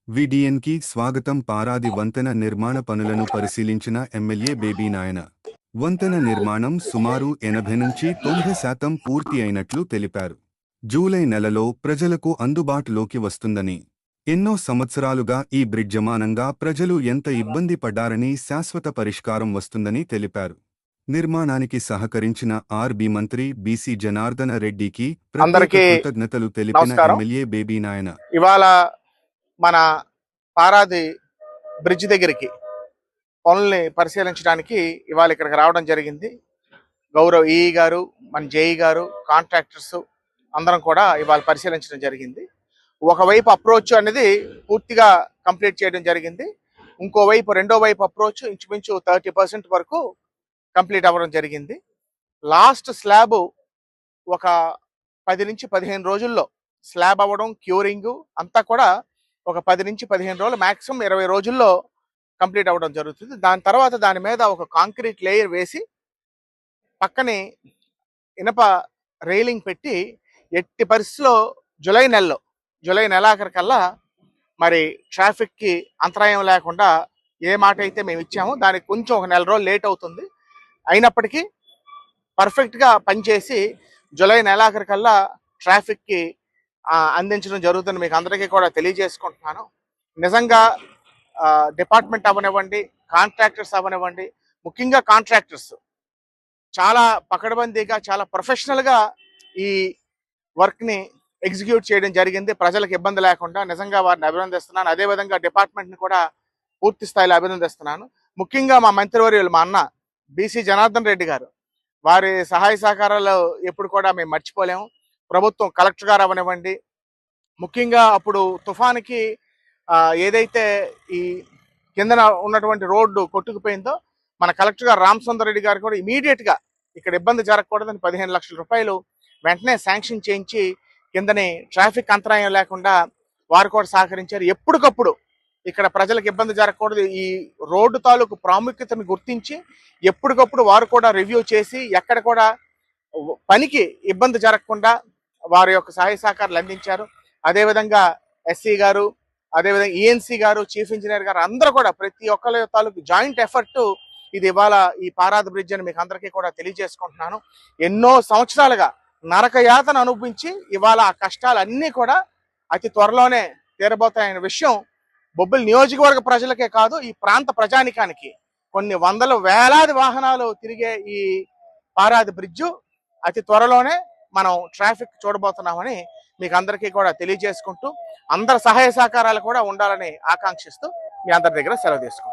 విడిఎన్కి స్వాగతం. పారాది వంతెన నిర్మాణ పనులను పరిశీలించిన ఎమ్మెల్యే బేబీ నాయన. వంతెన నిర్మాణం సుమారు 80 నుంచి 90% పూర్తి అయినట్లు తెలిపారు. జూలై నెలలో ప్రజలకు అందుబాటులోకి వస్తుందని, ఎన్నో సంవత్సరాలుగా ఈ బ్రిడ్జమానంగా ప్రజలు ఎంత ఇబ్బంది పడ్డారని శాశ్వత పరిష్కారం వస్తుందని తెలిపారు. నిర్మాణానికి సహకరించిన ఆర్బీ మంత్రి బీసీ జనార్దన రెడ్డికి ప్రత్యేక కృతజ్ఞతలు తెలిపిన ఎమ్మెల్యే బేబీ నాయన ఇవాళ మన పారాది బ్రిడ్జ్ దగ్గరికి పనుల్ని పరిశీలించడానికి ఇవాళ ఇక్కడికి రావడం జరిగింది. గౌరవ్ ఈఈ గారు, మన జేఈ గారు, కాంట్రాక్టర్స్ అందరం కూడా ఇవాళ పరిశీలించడం జరిగింది. ఒకవైపు అప్రోచ్ అనేది పూర్తిగా కంప్లీట్ చేయడం జరిగింది. ఇంకోవైపు రెండో వైపు అప్రోచ్ ఇంచుమించు 30% వరకు కంప్లీట్ అవ్వడం జరిగింది. లాస్ట్ స్లాబ్ ఒక 10 నుంచి 15 రోజుల్లో స్లాబ్ అవ్వడం, క్యూరింగ్ అంతా కూడా ఒక 10 నుంచి 15 రోజులు, మ్యాక్సిమం 20 రోజుల్లో కంప్లీట్ అవ్వడం జరుగుతుంది. దాని తర్వాత దాని మీద ఒక కాంక్రీట్ లేయర్ వేసి పక్కనే ఇనప రైలింగ్ పెట్టి ఎట్టి పరిస్థితిలో జూలై నెలాఖరికల్లా మరి ట్రాఫిక్కి అంతరాయం లేకుండా ఏ మాట అయితే మేము ఇచ్చామో దానికి కొంచెం ఒక నెల రోజులు లేట్ అవుతుంది. అయినప్పటికీ పర్ఫెక్ట్గా పనిచేసి జూలై నెలాఖరికల్లా ట్రాఫిక్కి అందించడం జరుగుతుంది. మీకు అందరికీ కూడా తెలియజేసుకుంటున్నాను. నిజంగా డిపార్ట్మెంట్ అవ్వనివ్వండి, కాంట్రాక్టర్స్ అవ్వనివ్వండి, ముఖ్యంగా కాంట్రాక్టర్స్ చాలా పకడ్బందీగా, చాలా ప్రొఫెషనల్గా ఈ వర్క్ని ఎగ్జిక్యూట్ చేయడం జరిగింది, ప్రజలకు ఇబ్బంది లేకుండా. నిజంగా వారిని అభినందిస్తున్నాను. అదేవిధంగా డిపార్ట్మెంట్ని కూడా పూర్తి స్థాయిలో అభినందిస్తున్నాను. ముఖ్యంగా మా మంత్రివర్యులు, మా అన్న బీసీ జనార్దన్ రెడ్డి గారు, వారి సహాయ సహకారాలు ఎప్పుడు కూడా మేము మర్చిపోలేము. ప్రభుత్వం, కలెక్టర్ గారు అవనివ్వండి, ముఖ్యంగా అప్పుడు తుఫానికి ఏదైతే ఈ కిందన ఉన్నటువంటి రోడ్డు కొట్టుకుపోయిందో మన కలెక్టర్ గారు రామసుందర్ రెడ్డి గారు కూడా ఇమీడియట్గా ఇక్కడ ఇబ్బంది జరగకూడదని 15 లక్షల రూపాయలు వెంటనే శాంక్షన్ చేయించి కిందని ట్రాఫిక్ అంతరాయం లేకుండా వారు కూడా సహకరించారు. ఎప్పటికప్పుడు ఇక్కడ ప్రజలకు ఇబ్బంది జరగకూడదు, ఈ రోడ్డు తాలూకు ప్రాముఖ్యతను గుర్తించి ఎప్పటికప్పుడు వారు కూడా రివ్యూ చేసి ఎక్కడ కూడా పనికి ఇబ్బంది జరగకుండా వారి యొక్క సహాయ సహకారాలు అందించారు. అదేవిధంగా ఎస్సీ గారు, అదేవిధంగా ఈఎన్సీ గారు, చీఫ్ ఇంజనీర్ గారు అందరూ కూడా ప్రతి ఒక్కరి తాలూకు జాయింట్ ఎఫర్ట్ ఇది ఇవాళ ఈ పారాది బ్రిడ్జ్ అని మీకు అందరికీ కూడా తెలియజేసుకుంటున్నాను. ఎన్నో సంవత్సరాలుగా నరకయాతన అనుభవించి ఇవాళ ఆ కష్టాలన్నీ కూడా అతి త్వరలోనే తీరబోతాయనే విషయం బొబ్బిలి నియోజకవర్గ ప్రజలకే కాదు, ఈ ప్రాంత ప్రజానికానికి, కొన్ని వందల వేలాది వాహనాలు తిరిగే ఈ పారాది బ్రిడ్జు అతి త్వరలోనే మనం ట్రాఫిక్ చూడబోతున్నామని మీకు అందరికీ కూడా తెలియజేసుకుంటూ అందరి సహాయ సహకారాలు కూడా ఉండాలని ఆకాంక్షిస్తూ మీ అందరి దగ్గర సెలవు తీసుకుంటాం.